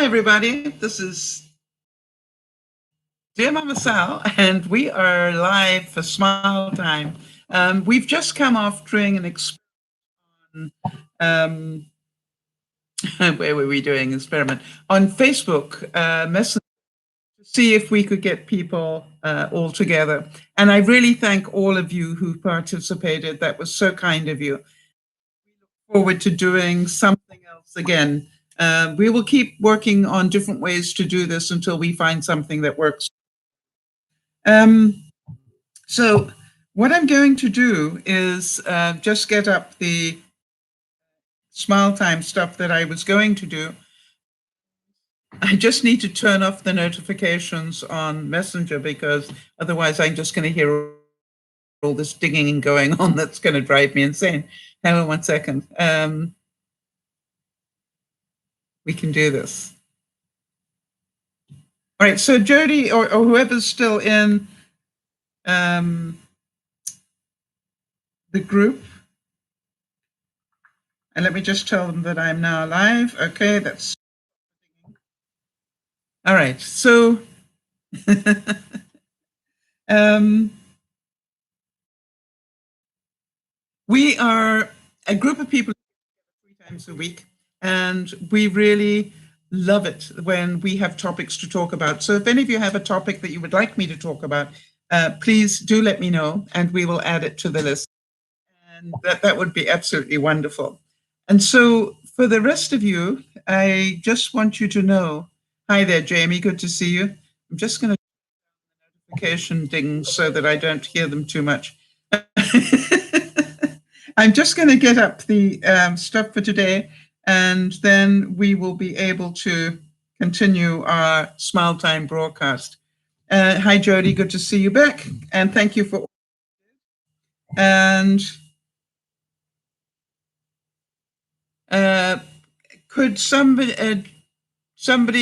everybody. This is Dear Mama Sal, and we are live for Smile Time. We've just come off doing an experiment on, where were we doing an experiment? On Facebook Messenger to see if we could get people all together. And I really thank all of you who participated. That was so kind of you. We look forward to doing something else again. We will keep working on different ways to do this until we find something that works. So what I'm going to do is just get up the Smile Time stuff that I was going to do. I just need to turn off the notifications on Messenger because otherwise I'm just going to hear all this dinging going on that's going to drive me insane. Hang on one second. We can do this. All right, so Jodi or whoever's still in the group, and let me just tell them that I'm now live. Okay, that's all right. So we are a group of people 3 times a week, and we really love it when we have topics to talk about. So if any of you have a topic that you would like me to talk about, please do let me know, and we will add it to the list. And that would be absolutely wonderful. And so for the rest of you, I just want you to know, hi there, Jamie, good to see you. I'm just going to notification dings so that I don't hear them too much. I'm just going to get up the stuff for today, and then we will be able to continue our Smile Time broadcast. Hi, Jodi, good to see you back, and thank you for. And could somebody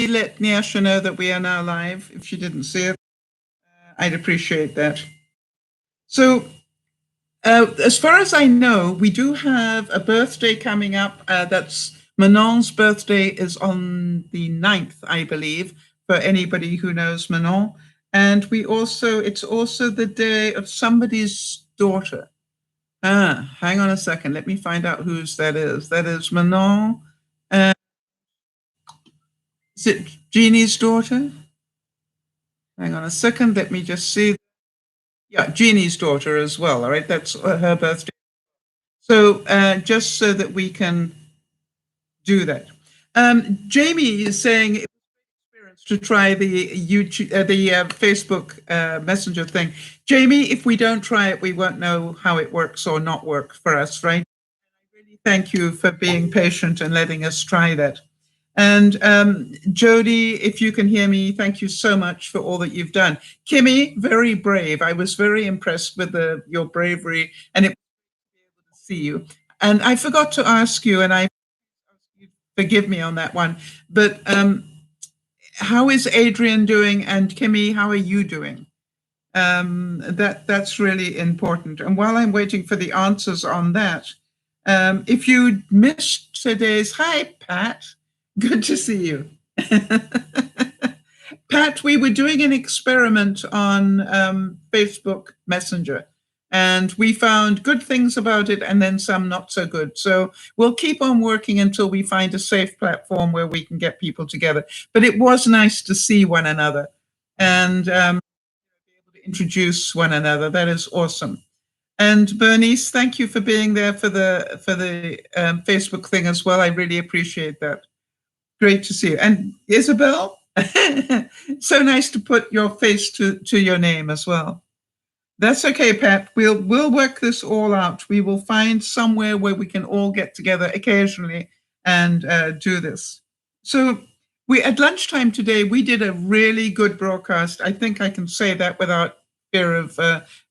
let Nyasha know that we are now live? If she didn't see it, I'd appreciate that. So as far as I know, we do have a birthday coming up. That's Manon's birthday is on the 9th, I believe, for anybody who knows Manon. And it's also the day of somebody's daughter. Hang on a second. Let me find out whose that is. That is Manon. Is it Jeannie's daughter? Hang on a second. Let me just see. Yeah, Jeannie's daughter as well. All right, that's her birthday. So just so that we can do that. Jamie is saying it was an experience to try the YouTube, the Facebook Messenger thing. Jamie, if we don't try it, we won't know how it works or not work for us, right? I really thank you for being patient and letting us try that. And Jodi, if you can hear me, thank you so much for all that you've done. Kimmy, very brave. I was very impressed with your bravery, and it was great to be able to see you. And I forgot to ask you, and I forgive me on that one, but how is Adrian doing? And Kimmy, how are you doing? That's really important. And while I'm waiting for the answers on that, if you missed today's, hi, Pat. Good to see you. Pat, we were doing an experiment on Facebook Messenger, and we found good things about it and then some not so good. So we'll keep on working until we find a safe platform where we can get people together. But it was nice to see one another and be able to introduce one another. That is awesome. And Bernice, thank you for being there for the Facebook thing as well. I really appreciate that. Great to see you. And Isabel, so nice to put your face to your name as well. That's okay, Pat. We'll work this all out. We will find somewhere where we can all get together occasionally and do this. So at lunchtime today, we did a really good broadcast. I think I can say that without fear of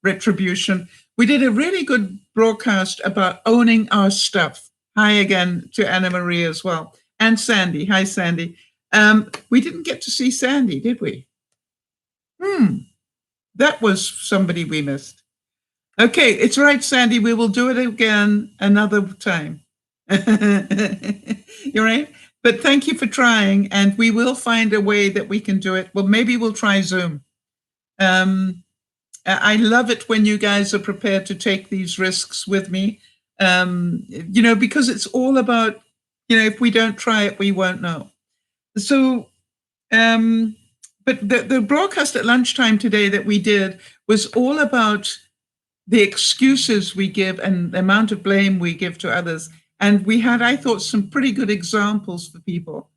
retribution. We did a really good broadcast about owning our stuff. Hi again to Anna Marie as well. And Sandy. Hi, Sandy. We didn't get to see Sandy, did we? That was somebody we missed. Okay, it's right, Sandy. We will do it again another time. You're right. But thank you for trying, and we will find a way that we can do it. Well, maybe we'll try Zoom. I love it when you guys are prepared to take these risks with me, because it's all about, if we don't try it, we won't know. So, but the broadcast at lunchtime today that we did was all about the excuses we give and the amount of blame we give to others. And we had, I thought, some pretty good examples for people.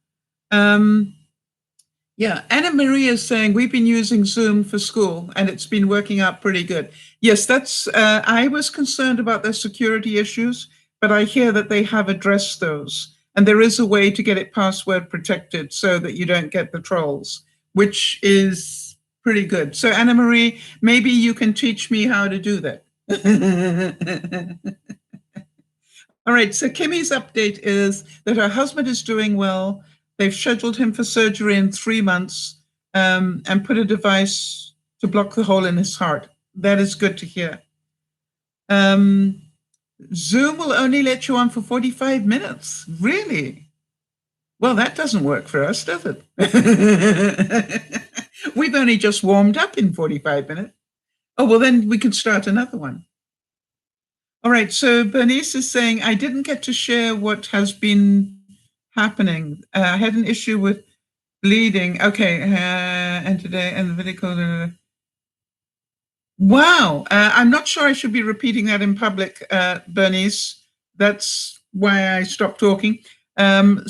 Yeah, Anna Maria is saying we've been using Zoom for school and it's been working out pretty good. Yes, that's, I was concerned about the security issues, but I hear that they have addressed those. And there is a way to get it password protected so that you don't get the trolls, which is pretty good. So Anna Marie, maybe you can teach me how to do that. All right, so Kimmy's update is that her husband is doing well. They've scheduled him for surgery in 3 months and put a device to block the hole in his heart. That is good to hear. Zoom will only let you on for 45 minutes. Really? Well, that doesn't work for us, does it? We've only just warmed up in 45 minutes. Oh, well, then we can start another one. All right, so Bernice is saying, I didn't get to share what has been happening. I had an issue with bleeding. Okay, and today, and the video call. Wow, I'm not sure I should be repeating that in public, Bernice. That's why I stopped talking. But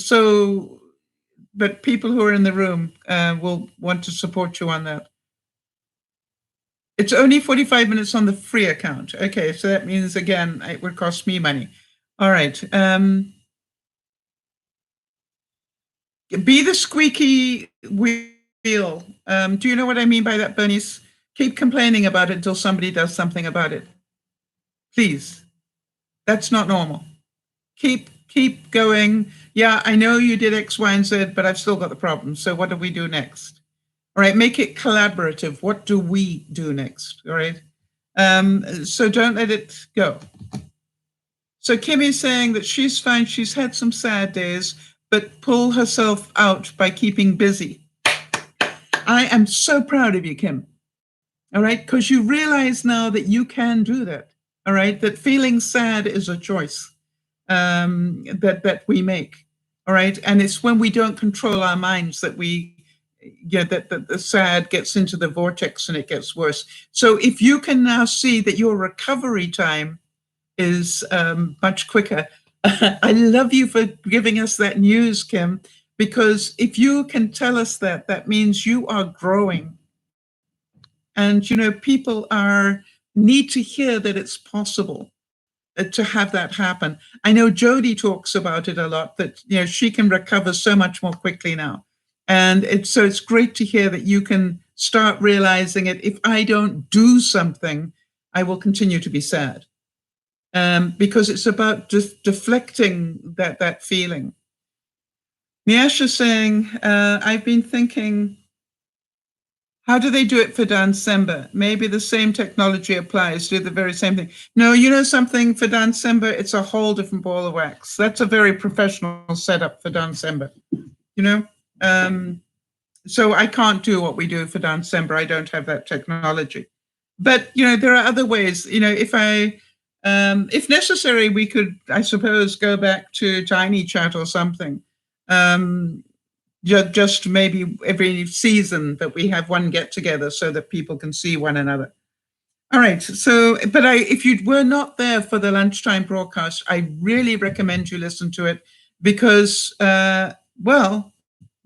people who are in the room will want to support you on that. It's only 45 minutes on the free account. Okay, so that means, again, it would cost me money. All right. Be the squeaky wheel. Do you know what I mean by that, Bernice? Keep complaining about it until somebody does something about it. Please. That's not normal. Keep going. Yeah, I know you did X, Y, and Z, but I've still got the problem. So what do we do next? All right, make it collaborative. What do we do next? All right. So don't let it go. So Kim is saying that she's fine. She's had some sad days, but pull herself out by keeping busy. I am so proud of you, Kim. All right, because you realize now that you can do that. All right, that feeling sad is a choice that we make. All right, and it's when we don't control our minds that that the sad gets into the vortex and it gets worse. So if you can now see that your recovery time is much quicker, I love you for giving us that news, Kim, because if you can tell us that, that means you are growing. And, people need to hear that it's possible to have that happen. I know Jodi talks about it a lot, that, she can recover so much more quickly now. And it's great to hear that you can start realizing it. If I don't do something, I will continue to be sad. Because it's about just deflecting that feeling. Miasha saying, I've been thinking, how do they do it for December? Maybe the same technology applies, do the very same thing. No, you know something, for December, it's a whole different ball of wax. That's a very professional setup for December, So I can't do what we do for December. I don't have that technology. But, there are other ways, if necessary, we could, I suppose, go back to Tiny Chat or something. Just maybe every season that we have one get together so that people can see one another. All right. So, but if you were not there for the lunchtime broadcast, I really recommend you listen to it because,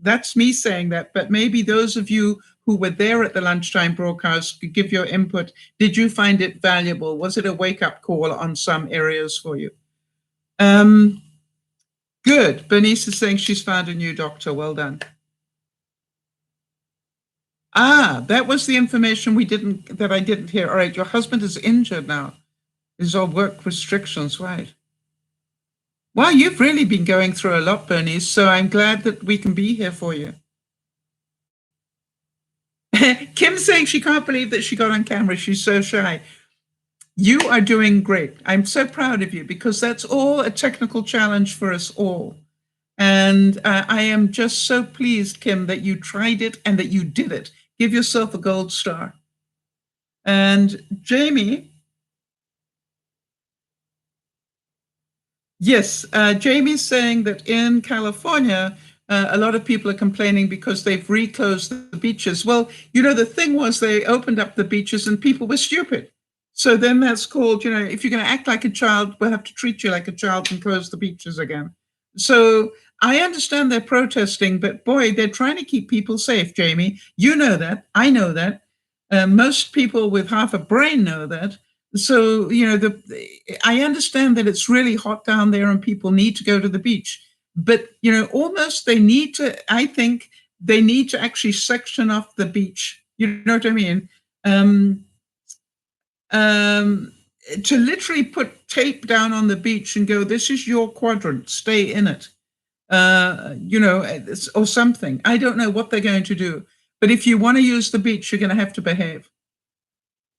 that's me saying that, but maybe those of you who were there at the lunchtime broadcast could give your input. Did you find it valuable? Was it a wake-up call on some areas for you? Good. Bernice is saying she's found a new doctor. Well done. That was the information that I didn't hear. All right, your husband is injured now. These are work restrictions, right? Wow, you've really been going through a lot, Bernice, so I'm glad that we can be here for you. Kim's saying she can't believe that she got on camera. She's so shy. You are doing great. I'm so proud of you because that's all a technical challenge for us all. And I am just so pleased, Kim, that you tried it and that you did it. Give yourself a gold star. And Jamie, yes, Jamie's saying that in California, a lot of people are complaining because they've reclosed the beaches. Well, the thing was they opened up the beaches and people were stupid. So then that's called, if you're going to act like a child, we'll have to treat you like a child and close the beaches again. So I understand they're protesting, but boy, they're trying to keep people safe, Jamie. You know that. I know that. Most people with half a brain know that. So, I understand that it's really hot down there and people need to go to the beach. But, almost they need to, I think they need to actually section off the beach. You know what I mean? Um, um, to literally put tape down on the beach and go, this is your quadrant, stay in it. Or something. I don't know what they're going to do. But if you want to use the beach, you're going to have to behave.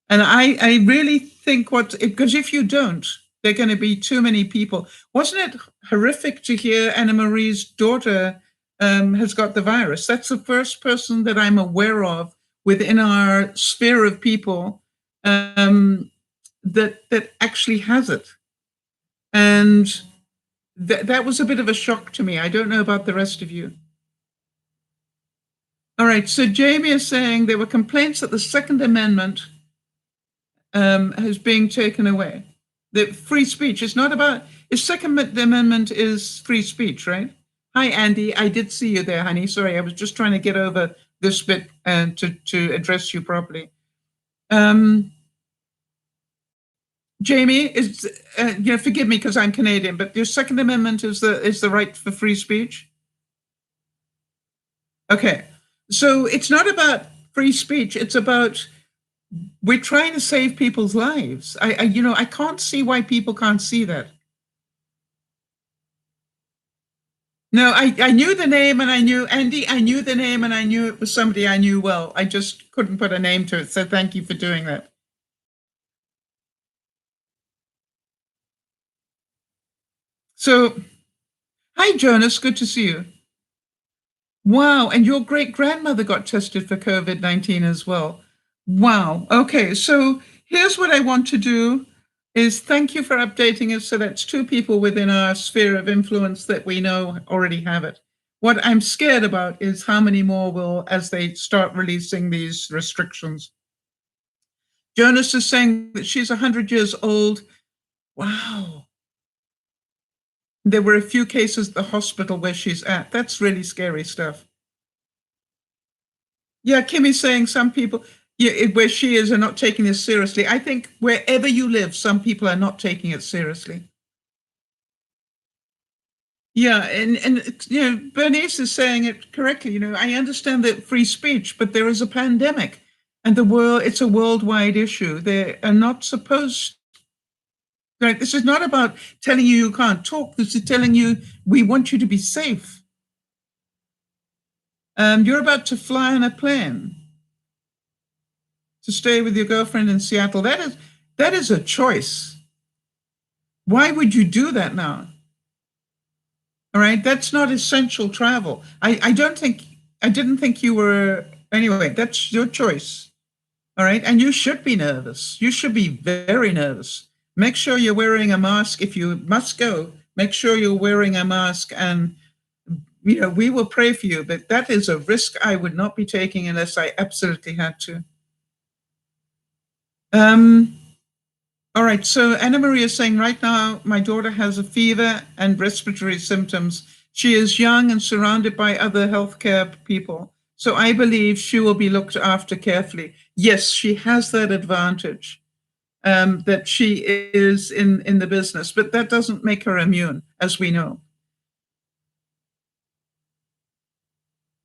And I really think because if you don't, there are going to be too many people. Wasn't it horrific to hear Anna Marie's daughter has got the virus? That's the first person that I'm aware of within our sphere of people that actually has it. And that was a bit of a shock to me. I don't know about the rest of you. All right, so Jamie is saying there were complaints that the Second Amendment is being taken away. The free speech is not about, the Second Amendment is free speech, right? Hi, Andy. I did see you there, honey. Sorry, I was just trying to get over this bit and to address you properly. Jamie, forgive me because I'm Canadian, but your Second Amendment is the right for free speech? Okay. So it's not about free speech. It's about we're trying to save people's lives. I can't see why people can't see that. No, I knew the name and I knew Andy. I knew the name and I knew it was somebody I knew well. I just couldn't put a name to it. So thank you for doing that. So, hi, Jonas. Good to see you. Wow. And your great grandmother got tested for COVID-19 as well. Wow. Okay. So here's what I want to do is thank you for updating us. So that's two people within our sphere of influence that we know already have it. What I'm scared about is how many more will as they start releasing these restrictions. Jonas is saying that she's 100 years old. Wow. There were a few cases at the hospital where she's at. That's really scary stuff. Yeah, Kimmy's saying some people, where she is, are not taking this seriously. I think wherever you live, some people are not taking it seriously. Yeah, and Bernice is saying it correctly. I understand that free speech, but there is a pandemic, and it's a worldwide issue. They are not supposed. Right, this is not about telling you can't talk. This is telling you we want you to be safe. You're about to fly on a plane to stay with your girlfriend in Seattle. That is a choice. Why would you do that now? All right, that's not essential travel. I didn't think you were. Anyway, that's your choice. All right, and you should be nervous. You should be very nervous. Make sure you're wearing a mask. If you must go, make sure you're wearing a mask, and we will pray for you. But that is a risk I would not be taking unless I absolutely had to. All right, so Anna Maria is saying right now, my daughter has a fever and respiratory symptoms. She is young and surrounded by other healthcare people. So I believe she will be looked after carefully. Yes, she has that advantage that she is in the business, but that doesn't make her immune, as we know.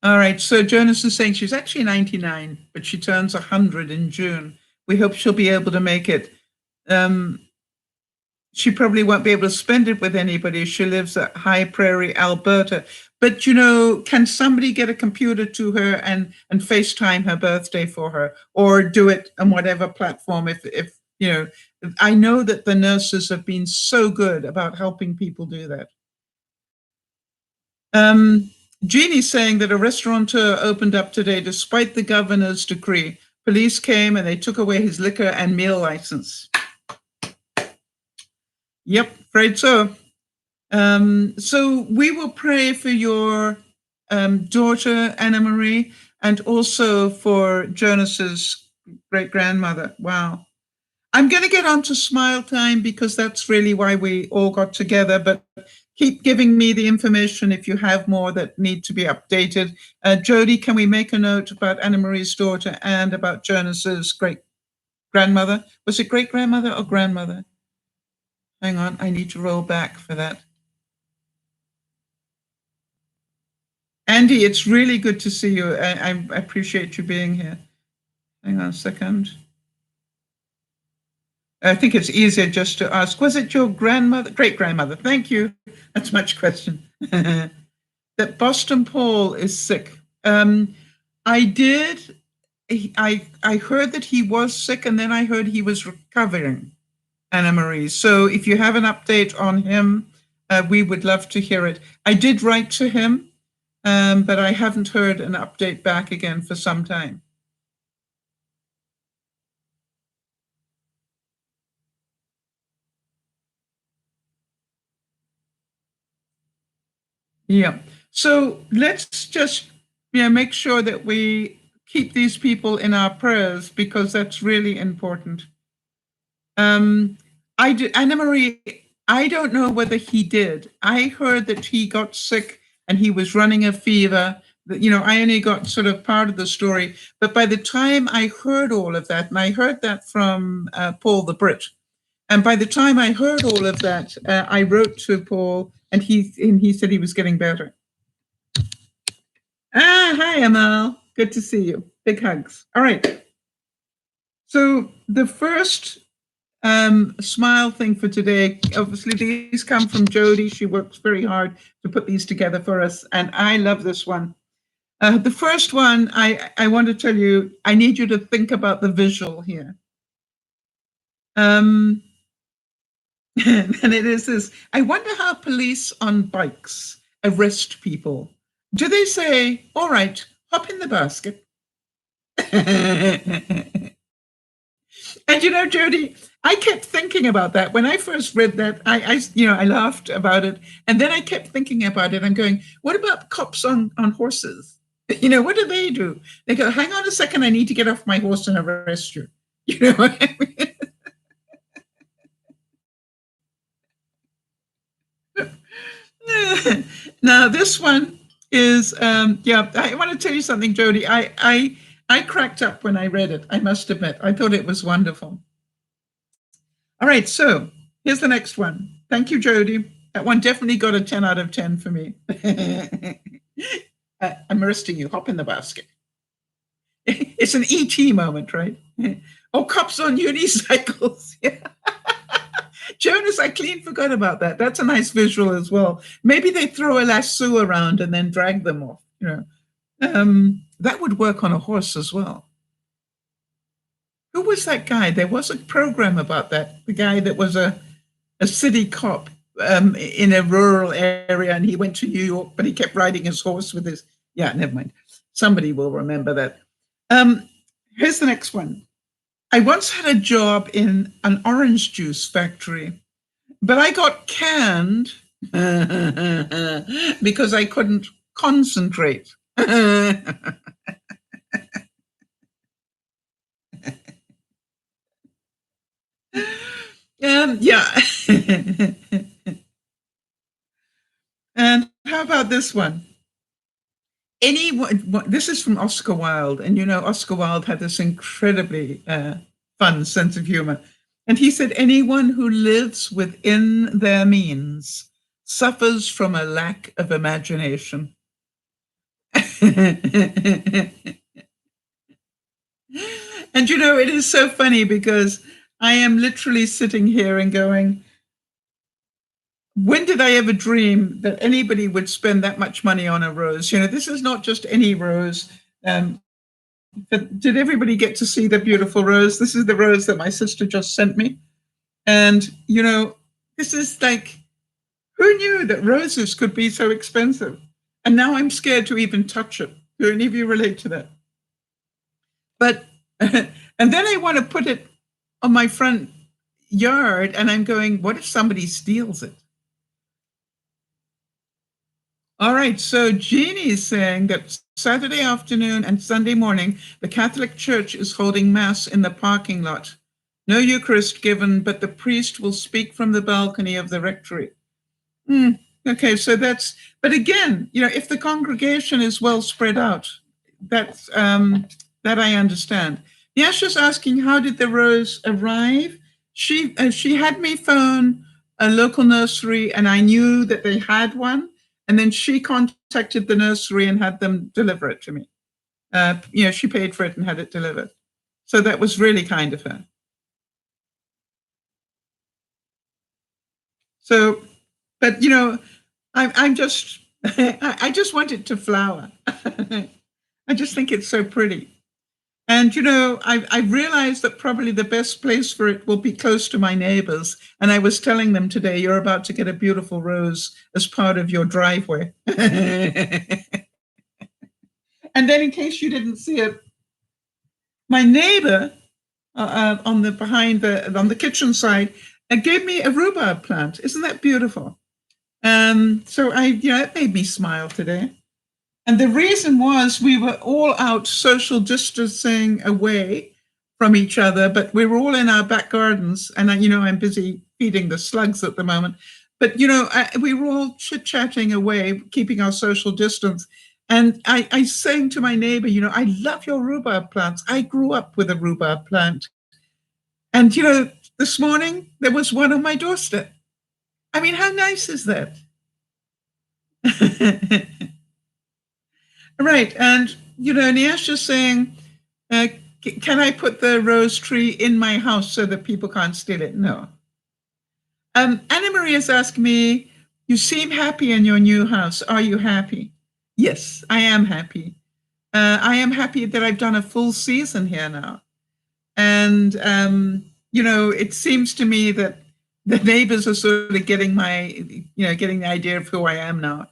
All right, so Jonas is saying she's actually 99, but she turns 100 in June. We hope she'll be able to make it. She probably won't be able to spend it with anybody. She lives at High Prairie, Alberta. But, can somebody get a computer to her and FaceTime her birthday for her, or do it on whatever platform? If I know that the nurses have been so good about helping people do that. Jeannie's saying that a restaurateur opened up today despite the governor's decree. Police came and they took away his liquor and meal license. Yep, afraid so. So we will pray for your daughter, Anna Marie, and also for Jonas's great-grandmother. Wow. I'm going to get on to Smile Time because that's really why we all got together, but keep giving me the information if you have more that need to be updated. Jodi, can we make a note about Anna Marie's daughter and about Jonas's great-grandmother? Was it great-grandmother or grandmother? Hang on, I need to roll back for that. Andy, it's really good to see you. I appreciate you being here. Hang on a second. I think it's easier just to ask, was it your grandmother, great-grandmother? Thank you. That's much question. That Boston Paul is sick. I heard that he was sick, and then I heard he was recovering, Anna Marie. So if you have an update on him, we would love to hear it. I did write to him, but I haven't heard an update back again for some time. Yeah. So let's just make sure that we keep these people in our prayers because that's really important. Anna Marie, I don't know whether he did. I heard that he got sick and he was running a fever. I only got sort of part of the story, but by the time I heard all of that, and I heard that from Paul the Brit, and by the time I heard all of that, I wrote to Paul, and he said he was getting better. Hi, Amal. Good to see you. Big hugs. All right. So the first smile thing for today, obviously these come from Jodi. She works very hard to put these together for us, and I love this one. The first one, I want to tell you, I need you to think about the visual here. And it is this. I wonder how police on bikes arrest people. Do they say, all right, hop in the basket? And Jodi, I kept thinking about that. When I first read that, I laughed about it. And then I kept thinking about it and going, what about cops on horses? What do? They go, hang on a second, I need to get off my horse and arrest you. You know what I mean? Now, this one is, I want to tell you something, Jodi. I cracked up when I read it, I must admit. I thought it was wonderful. All right, so here's the next one. Thank you, Jodi. That one definitely got a 10 out of 10 for me. I'm arresting you. Hop in the basket. It's an ET moment, right? Oh, cops on unicycles. Yeah. Jonas, I clean forgot about that. That's a nice visual as well. Maybe they throw a lasso around and then drag them off. That would work on a horse as well. Who was that guy? There was a program about that. The guy that was a city cop in a rural area, and he went to New York, but he kept riding his horse with his. Yeah, never mind. Somebody will remember that. Here's the next one. I once had a job in an orange juice factory, but I got canned because I couldn't concentrate. Yeah. And how about this one? This is from Oscar Wilde, and Oscar Wilde had this incredibly fun sense of humor. And he said, anyone who lives within their means suffers from a lack of imagination. And it is so funny because I am literally sitting here and going, when did I ever dream that anybody would spend that much money on a rose? This is not just any rose. But did everybody get to see the beautiful rose? This is the rose that my sister just sent me. And, this is like, who knew that roses could be so expensive? And now I'm scared to even touch it. Do any of you relate to that? But, and then I want to put it on my front yard, and I'm going, what if somebody steals it? All right, so Jeannie is saying that Saturday afternoon and Sunday morning, the Catholic Church is holding Mass in the parking lot. No Eucharist given, but the priest will speak from the balcony of the rectory. Okay, so that's, but again, if the congregation is well spread out, that's that I understand. Yasha's asking, how did the rose arrive? She had me phone a local nursery, and I knew that they had one, and then she contacted the nursery and had them deliver it to me. She paid for it and had it delivered. So that was really kind of her. So, but I'm just, I just want it to flower. I just think it's so pretty. And, I realized that probably the best place for it will be close to my neighbors. And I was telling them today, you're about to get a beautiful rose as part of your driveway. And then in case you didn't see it, my neighbor on the kitchen side gave me a rhubarb plant. Isn't that beautiful? So it made me smile today. And the reason was we were all out social distancing away from each other, but we were all in our back gardens. And I'm busy feeding the slugs at the moment. But we were all chit-chatting away, keeping our social distance. And I saying to my neighbor, I love your rhubarb plants. I grew up with a rhubarb plant. And this morning there was one on my doorstep. I mean, how nice is that? Right. And, Nyasha's saying, can I put the rose tree in my house so that people can't steal it? No. Anna Maria's asked me, you seem happy in your new house. Are you happy? Yes, I am happy. I am happy that I've done a full season here now. And, it seems to me that the neighbors are sort of getting getting the idea of who I am now.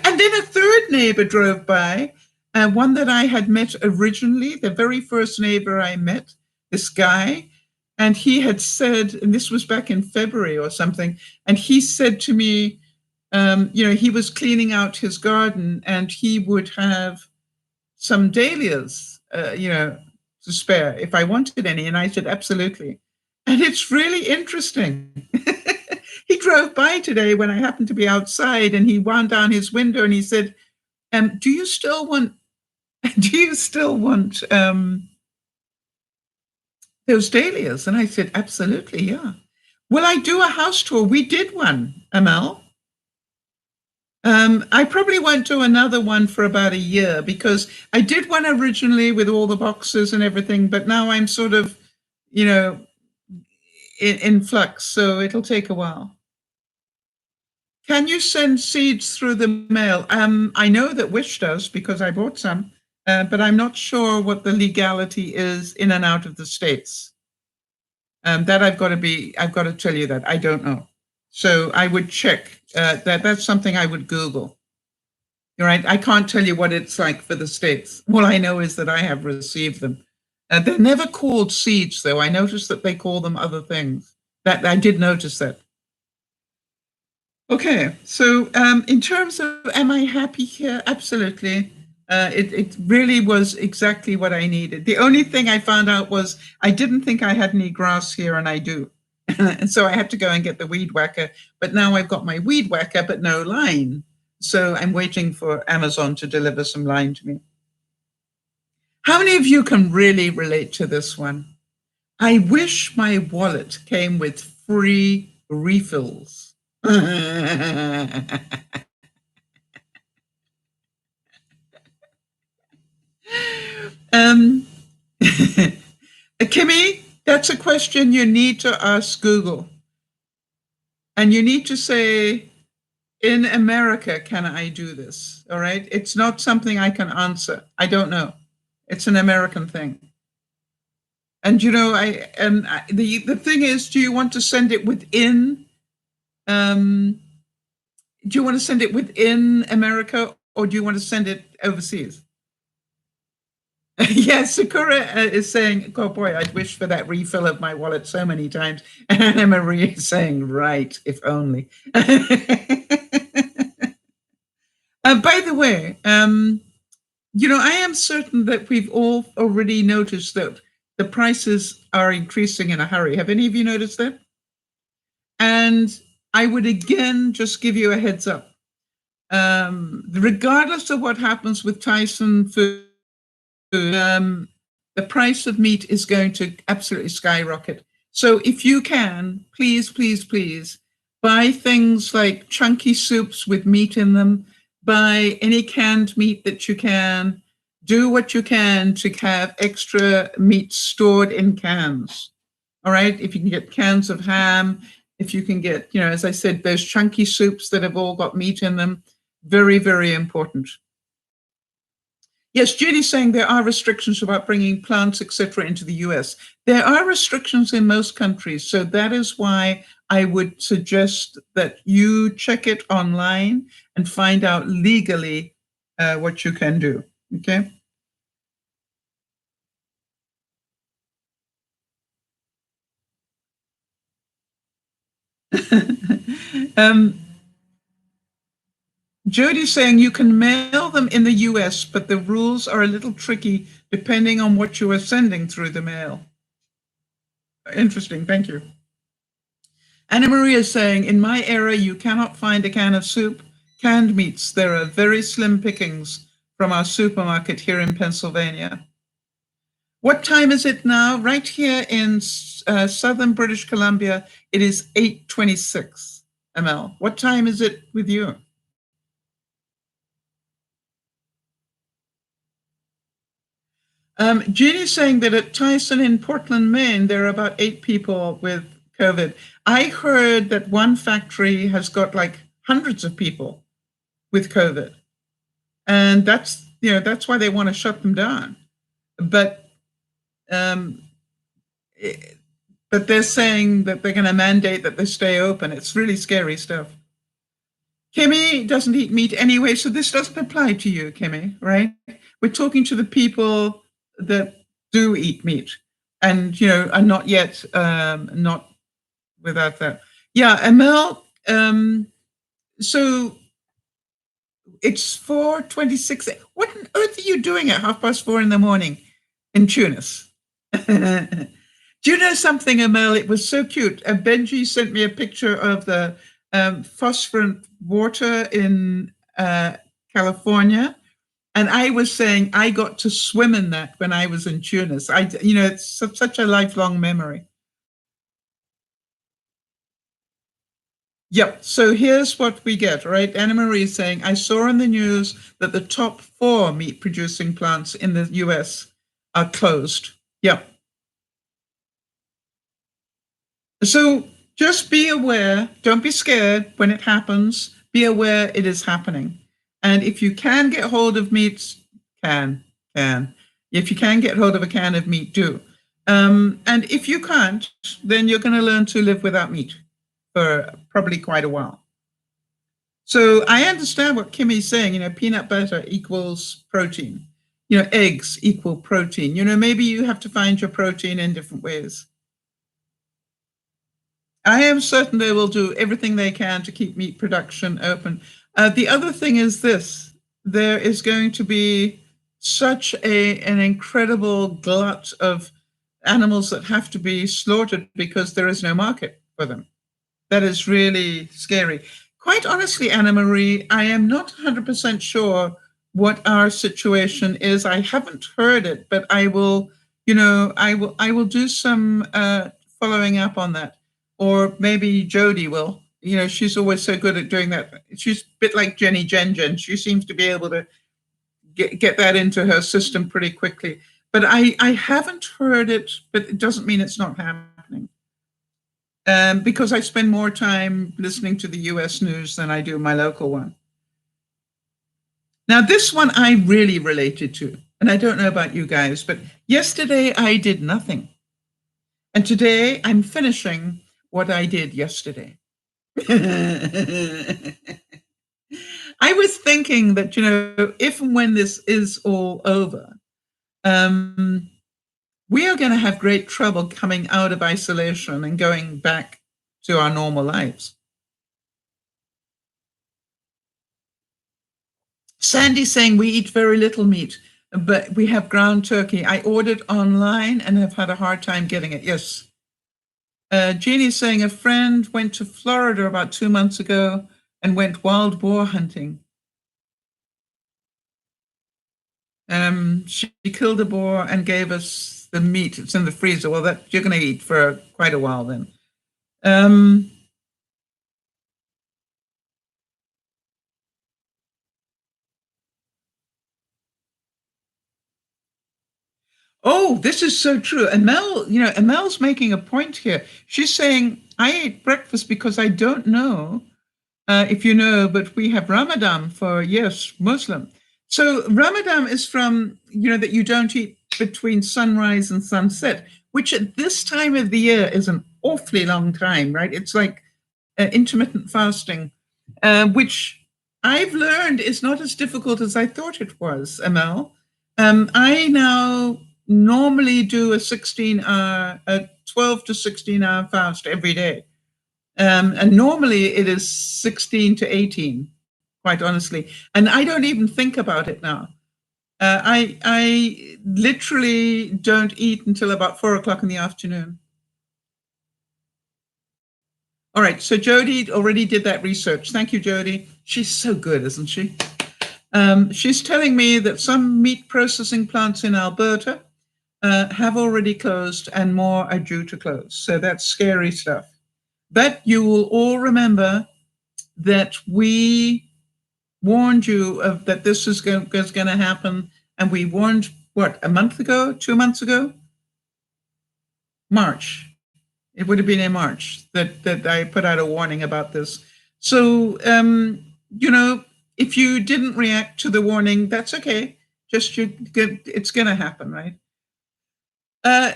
And then a third neighbor drove by, one that I had met originally, the very first neighbor I met, this guy. And he had said, and this was back in February or something, and he said to me, he was cleaning out his garden and he would have some dahlias, to spare if I wanted any. And I said, absolutely. And it's really interesting. He drove by today when I happened to be outside, and he wound down his window and he said, do you still want those dahlias? And I said, absolutely, yeah. Will I do a house tour? We did one, Amel. I probably won't do another one for about a year, because I did one originally with all the boxes and everything, but now I'm sort of, in flux, so it'll take a while. Can you send seeds through the mail? I know that Wish does, because I bought some, but I'm not sure what the legality is in and out of the States. That I've got to tell you that I don't know. So I would check. That's something I would Google. All right. I can't tell you what it's like for the States. All I know is that I have received them. They're never called seeds, though. I noticed that they call them other things. That I did notice that. Okay. So in terms of, am I happy here? Absolutely. It really was exactly what I needed. The only thing I found out was I didn't think I had any grass here, and I do. And so I had to go and get the weed whacker. But now I've got my weed whacker, but no line. So I'm waiting for Amazon to deliver some line to me. How many of you can really relate to this one? I wish my wallet came with free refills. Kimmy, that's a question you need to ask Google. And you need to say, in America, can I do this? All right. It's not something I can answer. I don't know. It's an American thing. And, the thing is, do you want to send it within Do you want to send it within America or do you want to send it overseas? Yes, Sakura is saying, oh boy, I'd wish for that refill of my wallet so many times. And Anna Marie is saying, right, if only. By the way, I am certain that we've all already noticed that the prices are increasing in a hurry. Have any of you noticed that? And I would again just give you a heads up. Regardless of what happens with Tyson food, the price of meat is going to absolutely skyrocket. So if you can, please, please, please buy things like chunky soups with meat in them, buy any canned meat that you can, do what you can to have extra meat stored in cans. All right, if you can get cans of ham, if you can get, as I said, those chunky soups that have all got meat in them, very, very important. Yes, Jodi's saying there are restrictions about bringing plants, etc., into the US. There are restrictions in most countries, so that is why I would suggest that you check it online and find out legally what you can do. Okay. Jodi's saying you can mail them in the US, but the rules are a little tricky depending on what you are sending through the mail. Interesting, thank you. Anna Maria is saying, in my area, you cannot find a can of soup, canned meats. There are very slim pickings from our supermarket here in Pennsylvania. What time is it now? Right here in southern British Columbia, it is 8:26 ML. What time is it with you? Jeannie's saying that at Tyson in Portland, Maine, there are about 8 people with COVID. I heard that one factory has got like hundreds of people with COVID. And that's why they want to shut them down. But they're saying that they're going to mandate that they stay open. It's really scary stuff. Kimmy doesn't eat meat anyway, so this doesn't apply to you, Kimmy, right? We're talking to the people that do eat meat and, are not yet, not without that. Yeah, Emil, so it's 4:26. What on earth are you doing at 4:30 in the morning in Tunis? Do you know something, Emil? It was so cute. Benji sent me a picture of the phosphorant water in California. And I was saying I got to swim in that when I was in Tunis. It's such a lifelong memory. Yep. So here's what we get, right? Anna Marie is saying, I saw in the news that the top 4 meat producing plants in the US are closed. Yep. So just be aware. Don't be scared when it happens. Be aware it is happening. And if you can get hold of meats, can. If you can get hold of a can of meat, do. And if you can't, then you're going to learn to live without meat for probably quite a while. So I understand what Kimmy's saying, peanut butter equals protein, eggs equal protein. Maybe you have to find your protein in different ways. I am certain they will do everything they can to keep meat production open. The other thing is this, there is going to be such an incredible glut of animals that have to be slaughtered because there is no market for them. That is really scary. Quite honestly, Anna Marie, I am not 100% sure what our situation is. I haven't heard it, but I will do some following up on that. Or maybe Jodi will. She's always so good at doing that. She's a bit like Jenny Jen. She seems to be able to get that into her system pretty quickly. But I haven't heard it, but it doesn't mean it's not happening. Because I spend more time listening to the US news than I do my local one. Now, this one I really related to, and I don't know about you guys, but yesterday I did nothing. And today I'm finishing what I did yesterday. I was thinking that, if and when this is all over, um, we are going to have great trouble coming out of isolation and going back to our normal lives. Sandy saying we eat very little meat, but we have ground turkey. I ordered online and have had a hard time getting it. Yes. Jeannie saying a friend went to Florida about 2 months ago and went wild boar hunting. She killed a boar and gave us the meat. It's in the freezer. Well, that you're going to eat for quite a while then. Oh, this is so true. And Mel's making a point here. She's saying, I ate breakfast because I don't know if you know, but we have Ramadan for, yes, Muslim. So Ramadan is from, that you don't eat between sunrise and sunset, which at this time of the year is an awfully long time, right? It's like intermittent fasting, which I've learned is not as difficult as I thought it was, Amel. I now normally do a 12 to 16-hour fast every day. And normally it is 16 to 18, quite honestly. And I don't even think about it now. I literally don't eat until about 4 o'clock in the afternoon. All right, so Jodi already did that research. Thank you, Jodi. She's so good, isn't she? She's telling me that some meat processing plants in Alberta have already closed and more are due to close. So that's scary stuff. But you will all remember that we warned you of that this was going to happen. And we warned, what, a month ago, 2 months ago? March. It would have been in March that I put out a warning about this. So, if you didn't react to the warning, that's okay. It's going to happen, right?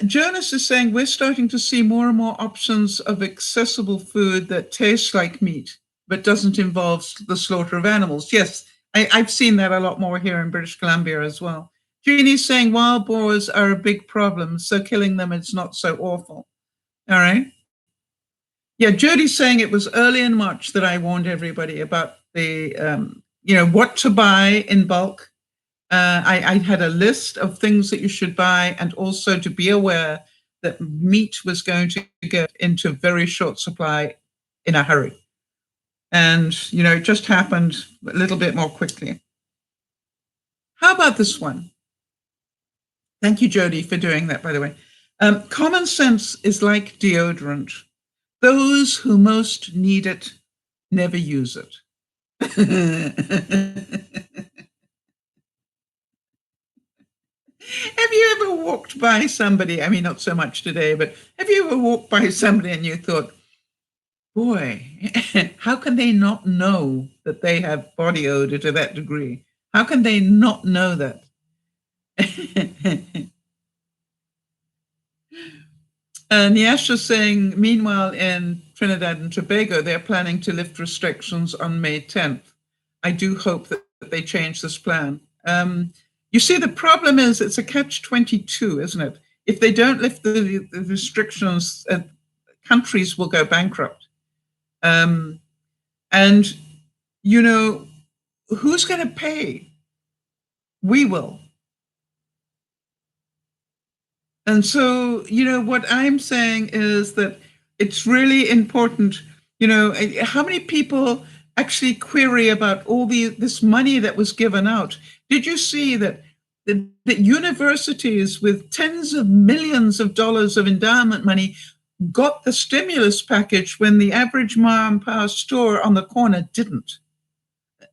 Jonas is saying we're starting to see more and more options of accessible food that tastes like meat, but doesn't involve the slaughter of animals. Yes, I've seen that a lot more here in British Columbia as well. Jeannie's saying wild boars are a big problem, so killing them is not so awful. All right. Yeah, Jodi's saying it was early in March that I warned everybody about the, what to buy in bulk. I had a list of things that you should buy, and also to be aware that meat was going to get into very short supply in a hurry. And, it just happened a little bit more quickly. How about this one? Thank you, Jodi, for doing that, by the way. Common sense is like deodorant. Those who most need it never use it. Have you ever walked by somebody? I mean, not so much today, but have you ever walked by somebody and you thought, boy, how can they not know that they have body odor to that degree? How can they not know that? Nyasha's saying, meanwhile, in Trinidad and Tobago, they're planning to lift restrictions on May 10th. I do hope that they change this plan. You see, the problem is it's a catch-22, isn't it? If they don't lift the restrictions, countries will go bankrupt. And, who's going to pay? We will. And so, what I'm saying is that it's really important, how many people actually query about all this money that was given out? Did you see that the universities with tens of millions of dollars of endowment money got the stimulus package when the average mom and pop store on the corner didn't?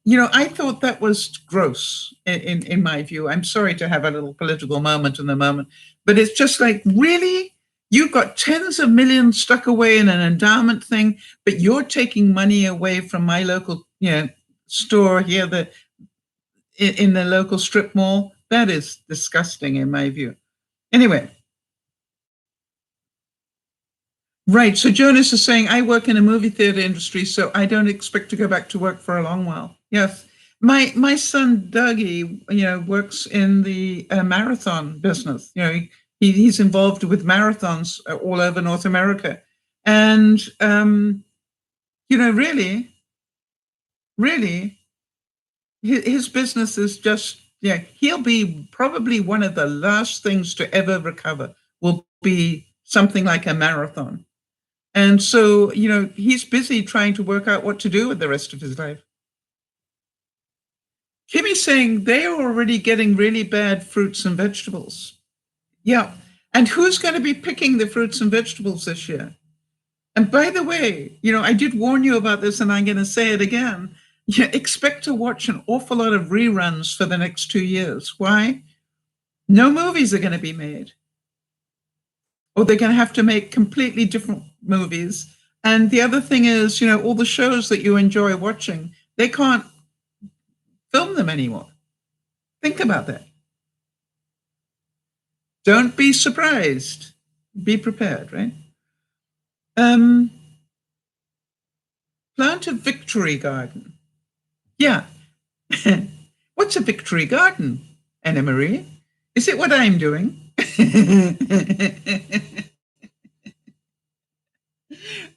I thought that was gross in my view. I'm sorry to have a little political moment in the moment, but it's just like, really? You've got tens of millions stuck away in an endowment thing, but you're taking money away from my local, store here, in the local strip mall. That is disgusting in my view. Anyway. Right. So Jonas is saying, I work in a movie theater industry, so I don't expect to go back to work for a long while. Yes. my son Dougie, works in the marathon business. He's involved with marathons all over North America, and really, really, his business is just, he'll be probably one of the last things to ever recover. Will be something like a marathon, and so he's busy trying to work out what to do with the rest of his life. Kimmy's saying they are already getting really bad fruits and vegetables. Yeah. And who's going to be picking the fruits and vegetables this year? And by the way, I did warn you about this and I'm going to say it again. Expect to watch an awful lot of reruns for the next 2 years. Why? No movies are going to be made. Or they're going to have to make completely different movies. And the other thing is, all the shows that you enjoy watching, they can't film them anymore. Think about that. Don't be surprised. Be prepared, right? Plant a victory garden. Yeah. What's a victory garden, Anna Marie? Is it what I'm doing?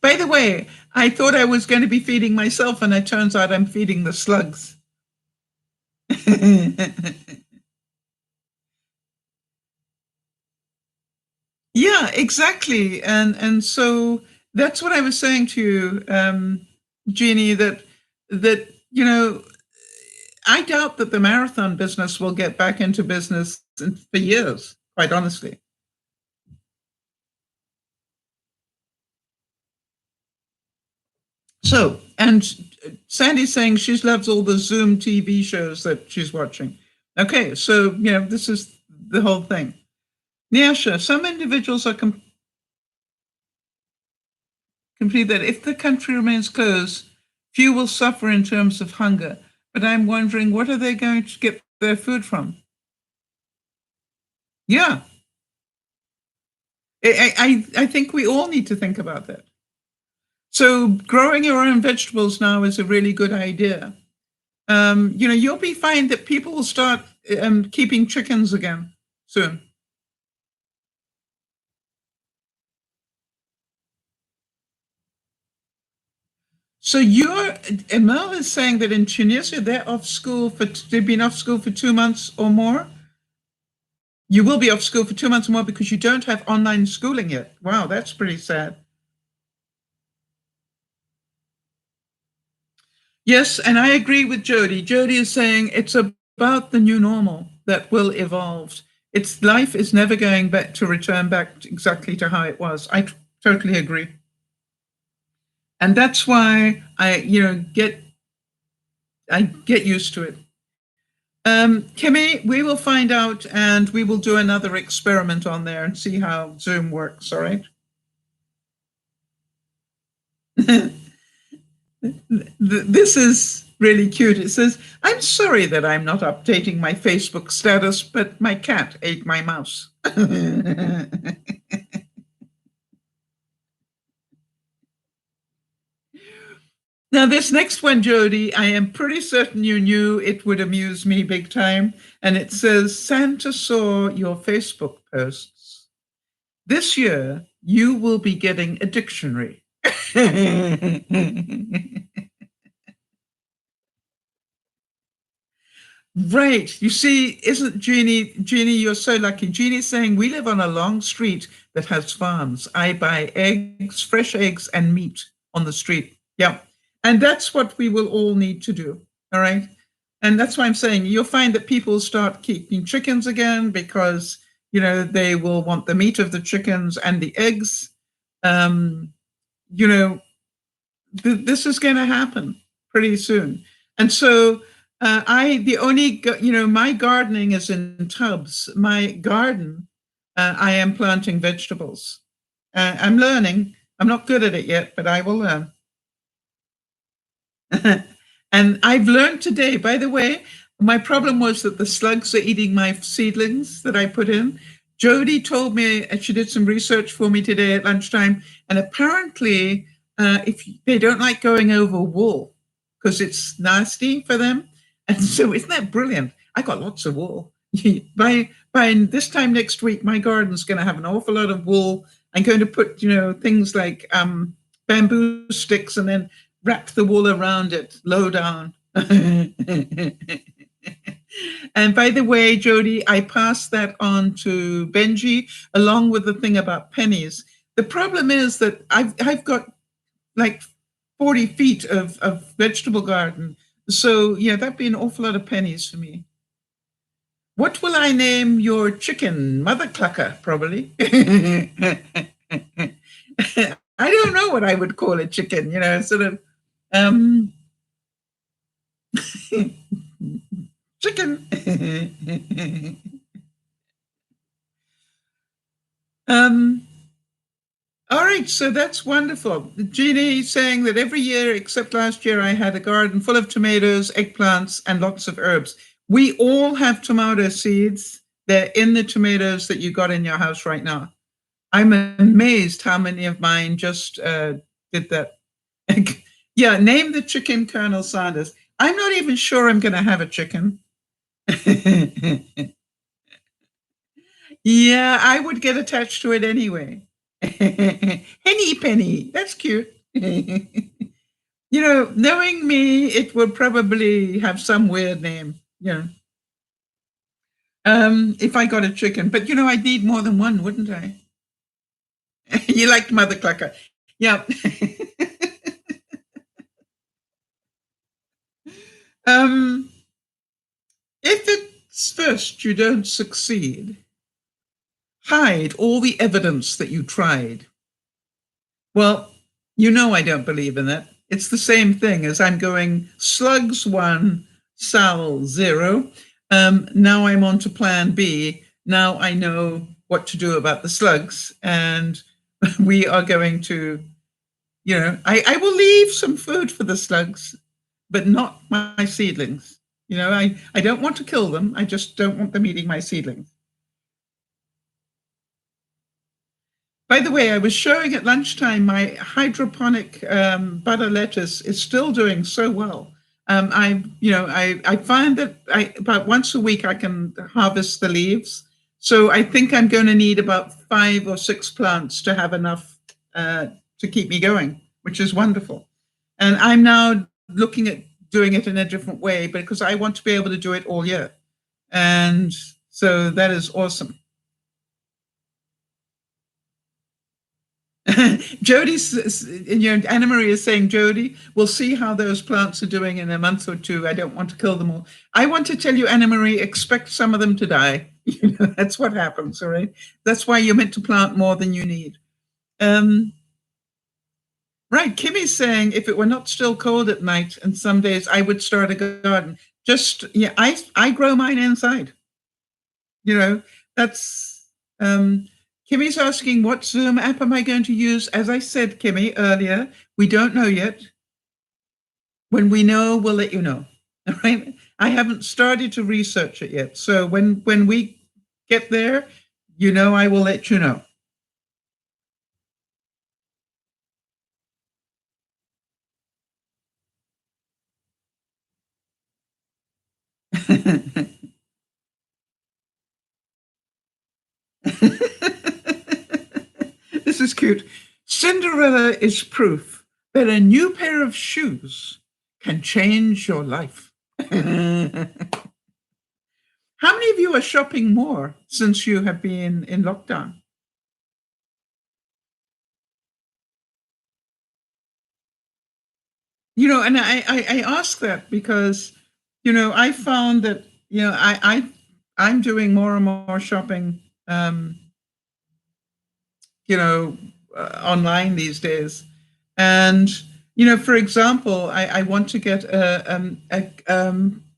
By the way, I thought I was going to be feeding myself, and it turns out I'm feeding the slugs. Yeah, exactly. And so that's what I was saying to you, Jeannie, that I doubt that the marathon business will get back into business for years, quite honestly. So, and Sandy's saying she loves all the Zoom TV shows that she's watching. Okay, so, this is the whole thing. Nyasha, some individuals are complete that if the country remains closed, few will suffer in terms of hunger. But I'm wondering, what are they going to get their food from? Yeah. I think we all need to think about that. So growing your own vegetables now is a really good idea. You'll be fine that people will start keeping chickens again soon. So Emil is saying that in Tunisia they've been off school for 2 months or more. You will be off school for 2 months or more because you don't have online schooling yet. Wow, that's pretty sad. Yes, and I agree with Jodi. Jodi is saying it's about the new normal that will evolve. Life is never going back to return back exactly to how it was. I totally agree. And that's why I get used to it. Kimmy, we will find out and we will do another experiment on there and see how Zoom works, all right? This is really cute. It says, I'm sorry that I'm not updating my Facebook status, but my cat ate my mouse. Now, this next one, Jodi, I am pretty certain you knew it would amuse me big time. And it says, Santa saw your Facebook posts. This year, you will be getting a dictionary. Right. You see, isn't Jeannie, you're so lucky. Jeannie's saying, we live on a long street that has farms. I buy eggs, fresh eggs and meat on the street. Yeah. And that's what we will all need to do. All right. And that's why I'm saying you'll find that people start keeping chickens again because, they will want the meat of the chickens and the eggs. This is going to happen pretty soon. And so my gardening is in tubs. My garden, I am planting vegetables. I'm learning. I'm not good at it yet, but I will learn. And I've learned today, by the way, my problem was that the slugs are eating my seedlings that I put in. Jodi told me, she did some research for me today at lunchtime, and apparently if they don't like going over wool because it's nasty for them, And so isn't that brilliant? I got lots of wool. By this time next week, my garden's going to have an awful lot of wool. I'm going to put, things like bamboo sticks and then wrap the wool around it, low down. And by the way, Jodi, I passed that on to Benji along with the thing about pennies. The problem is that I've got like 40 feet of vegetable garden. So yeah, that'd be an awful lot of pennies for me. What will I name your chicken? Mother Clucker, probably. I don't know what I would call a chicken, sort of chicken. All right, so that's wonderful. Jeannie saying that every year except last year, I had a garden full of tomatoes, eggplants, and lots of herbs. We all have tomato seeds. They're in the tomatoes that you got in your house right now. I'm amazed how many of mine just did that. Yeah, name the chicken Colonel Sanders. I'm not even sure I'm going to have a chicken. Yeah, I would get attached to it anyway. Henny Penny, that's cute. Knowing me, it would probably have some weird name. If I got a chicken, but I'd need more than one, wouldn't I? You like Mother Clucker. Yeah. If it's first you don't succeed, hide all the evidence that you tried. Well, I don't believe in that. It's the same thing as I'm going slugs 1, sal 0. Now I'm on to plan B. Now I know what to do about the slugs. And we are going to, I will leave some food for the slugs, but not my seedlings. I don't want to kill them. I just don't want them eating my seedlings. By the way, I was showing at lunchtime my hydroponic butter lettuce is still doing so well. I find that about once a week I can harvest the leaves. So I think I'm going to need about 5 or 6 plants to have enough to keep me going, which is wonderful. And I'm now looking at doing it in a different way because I want to be able to do it all year. And so that is awesome. Jodi's, Anna Marie is saying, Jodi, we'll see how those plants are doing in a month or 2. I don't want to kill them all. I want to tell you, Anna Marie, expect some of them to die. That's what happens, all right? That's why you're meant to plant more than you need. Right, Kimmy's saying, if it were not still cold at night and some days I would start a garden. I grow mine inside. That's... Kimmy's asking, what Zoom app am I going to use? As I said, Kimmy, earlier, we don't know yet. When we know, we'll let you know. All right? I haven't started to research it yet. So when we get there, I will let you know. This is cute. Cinderella is proof that a new pair of shoes can change your life. How many of you are shopping more since you have been in lockdown? And I ask that because, I found that, I'm doing more and more shopping, online these days. And, for example, I want to get a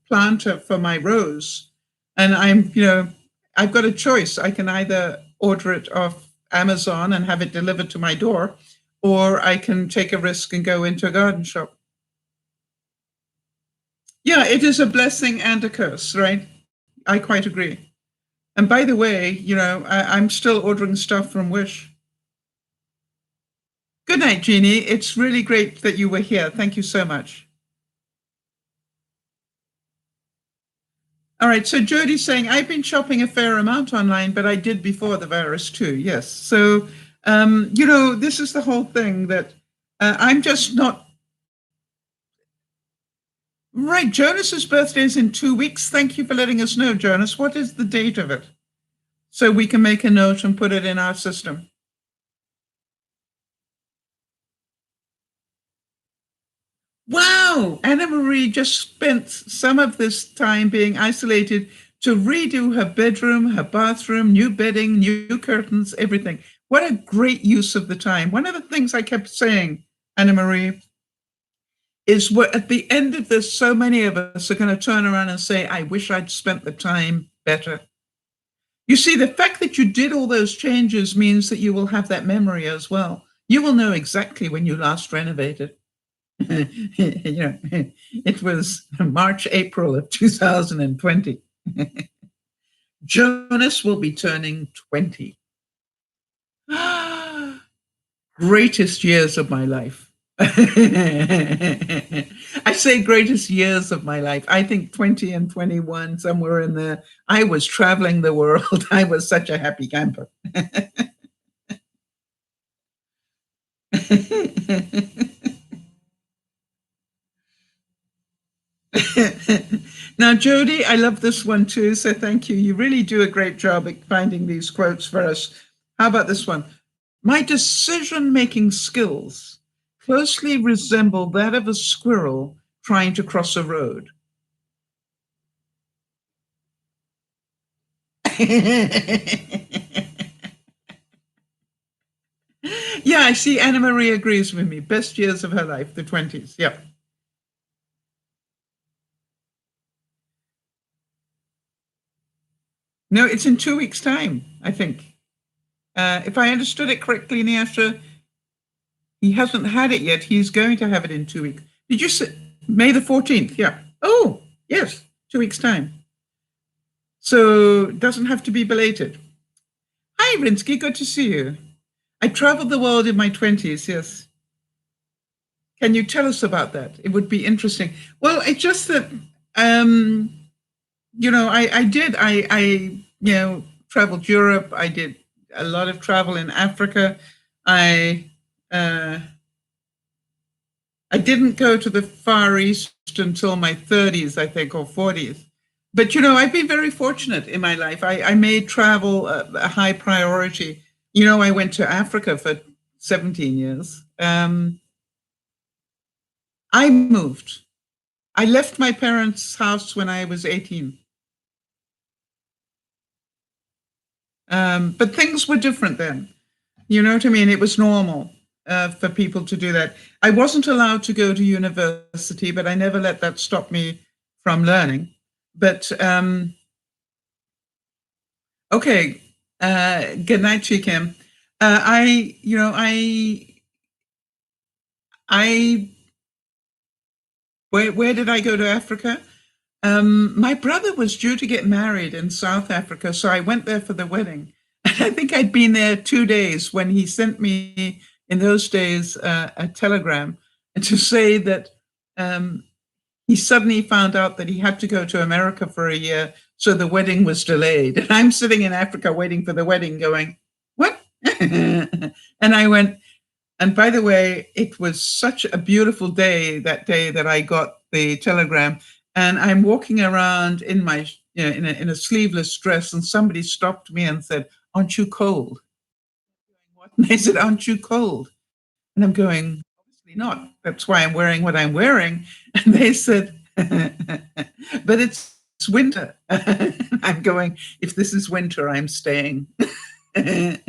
planter for my rose. And I've got a choice. I can either order it off Amazon and have it delivered to my door, or I can take a risk and go into a garden shop. Yeah, it is a blessing and a curse, right? I quite agree. And by the way, I'm still ordering stuff from Wish. Good night, Jeannie. It's really great that you were here. Thank you so much. All right. So Jodi's saying, I've been shopping a fair amount online, but I did before the virus too. Yes. So, this is the whole thing that I'm just not. Right. Jonas's birthday is in 2 weeks. Thank you for letting us know, Jonas. What is the date of it? So we can make a note and put it in our system. Wow! Anna Marie just spent some of this time being isolated to redo her bedroom, her bathroom, new bedding, new curtains, everything. What a great use of the time. One of the things I kept saying, Anna Marie, is what at the end of this, so many of us are going to turn around and say, I wish I'd spent the time better. You see, the fact that you did all those changes means that you will have that memory as well. You will know exactly when you last renovated. It was March, April of 2020. Jonas will be turning 20. Greatest years of my life. I say greatest years of my life. I think 20 and 21, somewhere in there. I was traveling the world. I was such a happy camper. Now, Jodi, I love this one too, so thank you. You really do a great job at finding these quotes for us. How about this one? My decision-making skills closely resemble that of a squirrel trying to cross a road. Yeah, I see Anna Marie agrees with me. Best years of her life, the 20s. Yep. No, it's in 2 weeks' time, I think. If I understood it correctly, Nyasha, he hasn't had it yet. He's going to have it in 2 weeks. Did you say May the 14th? Yeah. Oh, yes, 2 weeks' time. So it doesn't have to be belated. Hi, Rinsky. Good to see you. I traveled the world in my 20s, yes. Can you tell us about that? It would be interesting. Well, it's just that, I did. Traveled Europe. I did a lot of travel in Africa. I didn't go to the Far East until my 30s, I think, or 40s. But, I've been very fortunate in my life. I made travel a high priority. I went to Africa for 17 years. I moved. I left my parents' house when I was 18. But things were different then. You know what I mean? It was normal for people to do that. I wasn't allowed to go to university, but I never let that stop me from learning. But okay, good night, Chikim. Where did I go to Africa? My brother was due to get married in South Africa, so I went there for the wedding. I think I'd been there 2 days when he sent me, in those days, a telegram to say that he suddenly found out that he had to go to America for a year, so the wedding was delayed. And I'm sitting in Africa waiting for the wedding going, what? And I went, and by the way, it was such a beautiful day that I got the telegram. And I'm walking around in my, in a sleeveless dress, and somebody stopped me and said, "Aren't you cold?" And they said, "Aren't you cold?" And I'm going, "Obviously not. That's why I'm wearing what I'm wearing." And they said, "But it's winter." I'm going, "If this is winter, I'm staying." And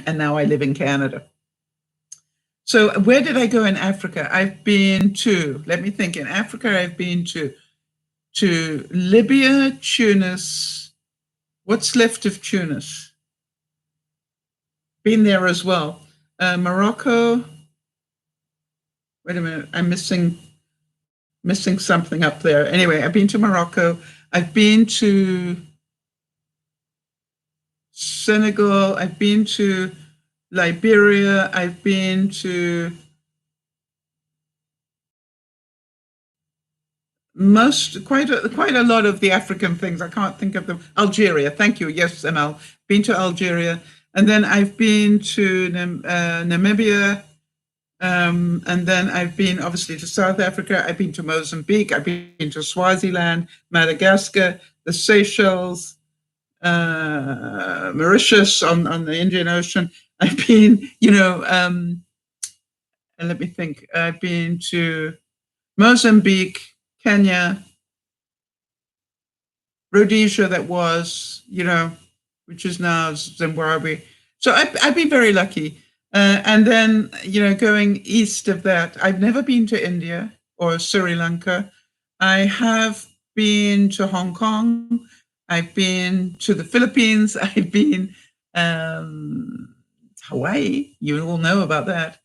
now I live in Canada. So where did I go in Africa? I've been to, let me think, in Africa, I've been to Libya, Tunis. What's left of Tunis? Been there as well. Morocco. Wait a minute, I'm missing something up there. Anyway, I've been to Morocco. I've been to Senegal. I've been to Liberia. I've been to quite a lot of the African things. I can't think of them. Algeria, thank you. Yes, ML. Been to Algeria, and then I've been to Namibia, and then I've been obviously to South Africa. I've been to Mozambique. I've been to Swaziland, Madagascar, the Seychelles, Mauritius on the Indian Ocean. I've been, and let me think. I've been to Mozambique, Kenya, Rhodesia, that was, which is now Zimbabwe. So I've been very lucky. And then, going east of that, I've never been to India or Sri Lanka. I have been to Hong Kong. I've been to the Philippines. I've been Hawaii. You all know about that.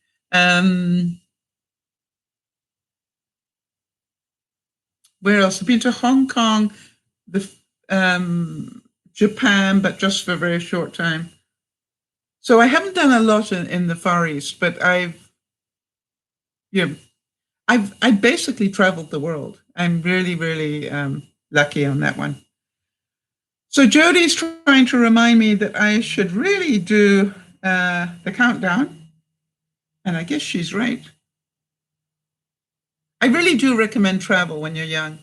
Where else? I've been to Hong Kong, Japan, but just for a very short time. So I haven't done a lot in the Far East, but I've basically traveled the world. I'm really, really lucky on that one. So Jodi's trying to remind me that I should really do the countdown. And I guess she's right. I really do recommend travel when you're young.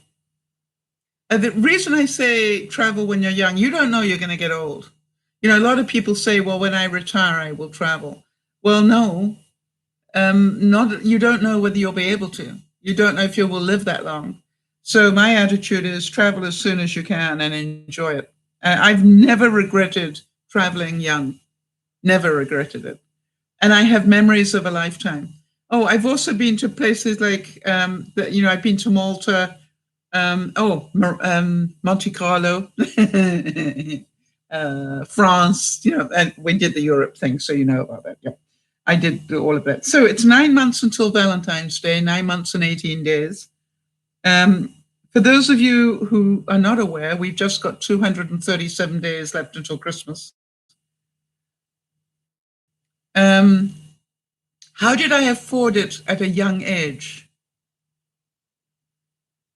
The reason I say travel when you're young, you don't know you're going to get old. A lot of people say, well, when I retire, I will travel. Well, no, you don't know whether you'll be able to. You don't know if you will live that long. So my attitude is travel as soon as you can and enjoy it. I've never regretted traveling young, never regretted it. And I have memories of a lifetime. Oh, I've also been to places like, I've been to Malta, Monte Carlo, France, and we did the Europe thing, so you know about that. Yeah, I did all of that. So it's 9 months until Valentine's Day, 9 months and 18 days. For those of you who are not aware, we've just got 237 days left until Christmas. How did I afford it at a young age?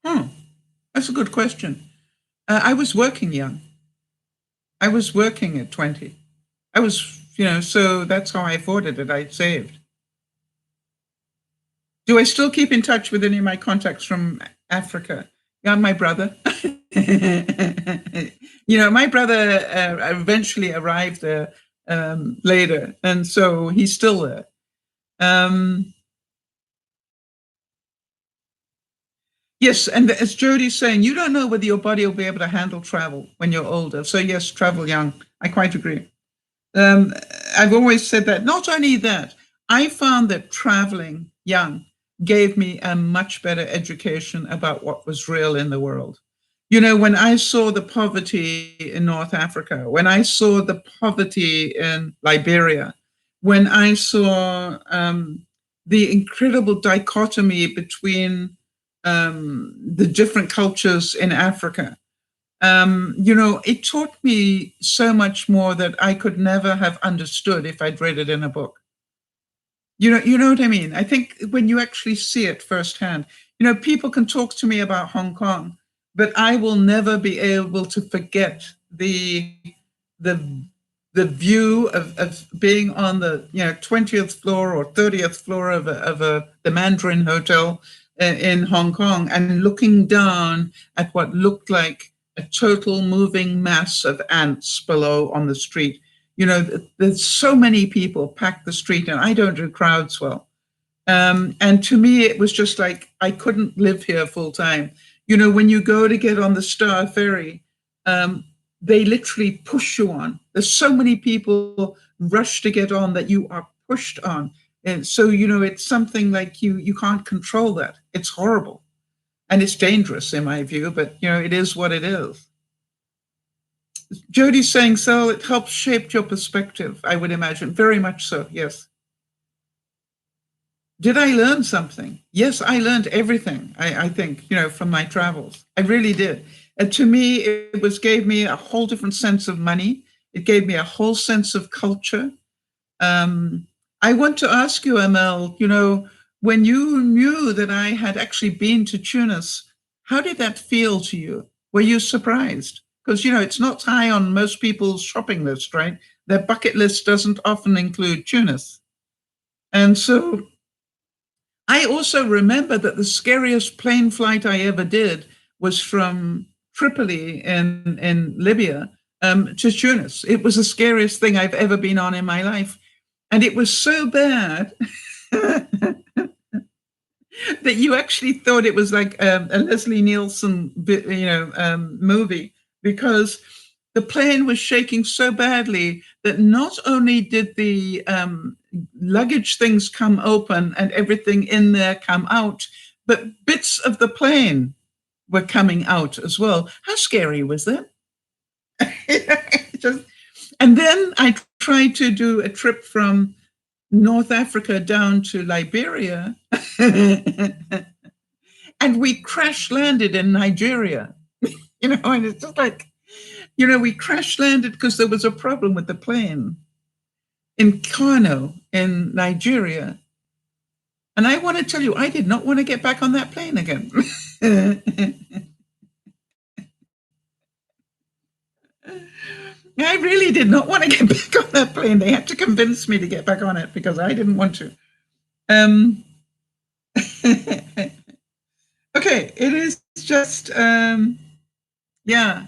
That's a good question. I was working young. I was working at 20. I was, so that's how I afforded it. I saved. Do I still keep in touch with any of my contacts from Africa? Yeah, my brother. My brother eventually arrived there later, and so he's still there. Yes, and as Jodi's saying, you don't know whether your body will be able to handle travel when you're older. So yes, travel young. I quite agree. I've always said that. Not only that, I found that traveling young gave me a much better education about what was real in the world. When I saw the poverty in North Africa, when I saw the poverty in Liberia, when I saw the incredible dichotomy between the different cultures in Africa, it taught me so much more that I could never have understood if I'd read it in a book. You know what I mean? I think when you actually see it firsthand, people can talk to me about Hong Kong, but I will never be able to forget the view of being on the 20th floor or 30th floor of the Mandarin Hotel in Hong Kong and looking down at what looked like a total moving mass of ants below on the street. There's so many people packed the street, and I don't do crowds well. And to me, it was just like I couldn't live here full time. When you go to get on the Star Ferry, they literally push you on. There's so many people rush to get on that you are pushed on. And so, it's something like you can't control that. It's horrible. And it's dangerous in my view, but, it is what it is. Jodi's saying, Sal, it helps shape your perspective, I would imagine. Very much so, yes. Did I learn something? Yes, I learned everything, I think, from my travels. I really did. And to me, it gave me a whole different sense of money. It gave me a whole sense of culture. I want to ask you, ML, when you knew that I had actually been to Tunis, How did that feel to you? Were you surprised? Because, it's not high on most people's shopping list, right? Their bucket list doesn't often include Tunis. And so I also remember that the scariest plane flight I ever did was from Tripoli in Libya to Tunis. It was the scariest thing I've ever been on in my life. And it was so bad that you actually thought it was like a Leslie Nielsen, movie, because the plane was shaking so badly that not only did the luggage things come open and everything in there come out, but bits of the plane were coming out as well. How scary was that? And then I tried to do a trip from North Africa down to Liberia, and we crash landed in Nigeria. And it's just like, we crash landed because there was a problem with the plane in Kano in Nigeria. And I want to tell you, I did not want to get back on that plane again. I really did not want to get back on that plane. They had to convince me to get back on it because I didn't want to. Okay, it is just, yeah.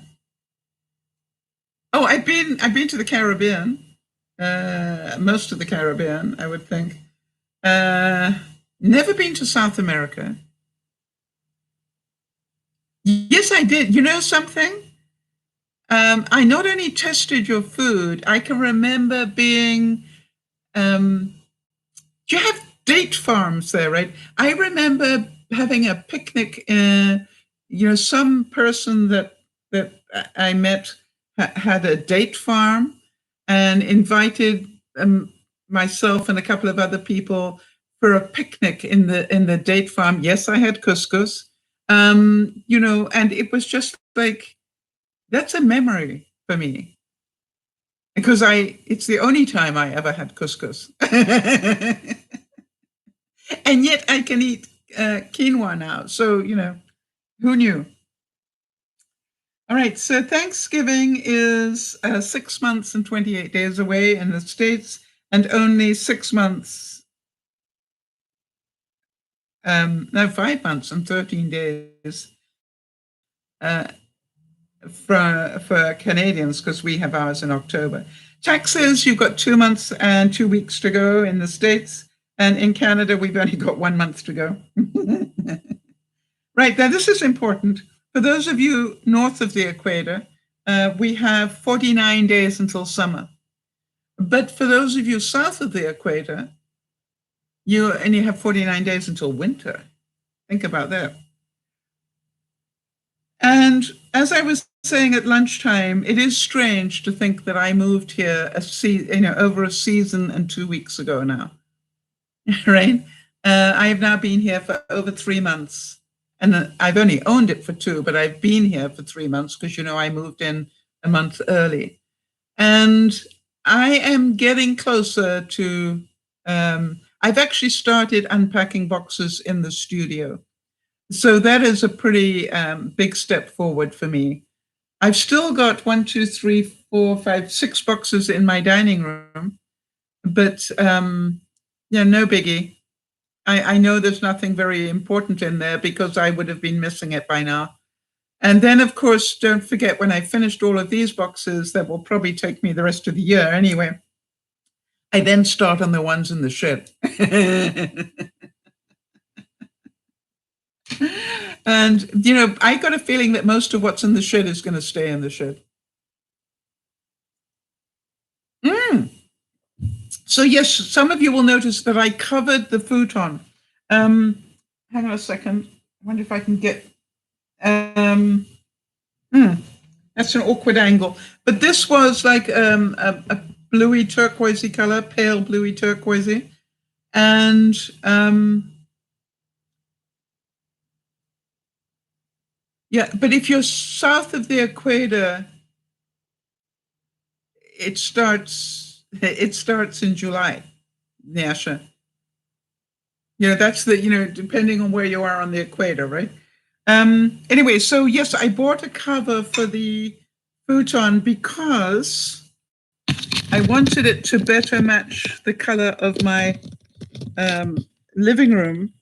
Oh, I've been to the Caribbean, most of the Caribbean, I would think. Never been to South America. Yes, I did. You know something? I not only tested your food, I can remember being, you have date farms there, right? I remember having a picnic, some person that I met had a date farm and invited myself and a couple of other people for a picnic in the date farm. Yes, I had couscous, and it was just like, that's a memory for me because it's the only time I ever had couscous. And yet I can eat quinoa now. So, who knew? All right. So Thanksgiving is 6 months and 28 days away in the States, and only 6 months. No, 5 months and 13 days for Canadians, because we have ours in October. Taxes, you've got 2 months and 2 weeks to go in the States. And in Canada, we've only got 1 month to go. Right, now this is important. For those of you north of the equator, we have 49 days until summer. But for those of you south of the equator, you only have 49 days until winter. Think about that. And as I was saying at lunchtime, it is strange to think that I moved here over a season and 2 weeks ago now. Right? I have now been here for over 3 months, and I've only owned it for 2, but I've been here for 3 months because, I moved in a month early. And I am getting closer to, I've actually started unpacking boxes in the studio. So that is a pretty big step forward for me. I've still got 6 boxes in my dining room, but no biggie. I know there's nothing very important in there because I would have been missing it by now. And then, of course, don't forget, when I finished all of these boxes, that will probably take me the rest of the year anyway, I then start on the ones in the shed. And, I got a feeling that most of what's in the shed is going to stay in the shed. So yes, some of you will notice that I covered the futon. Hang on a second. I wonder if I can get, that's an awkward angle. But this was like a bluey turquoisey color, pale bluey turquoisey. And yeah, but if you're south of the equator, it starts in July, Nyasha. That's depending on where you are on the equator, right? Anyway, so yes, I bought a cover for the futon because I wanted it to better match the color of my living room,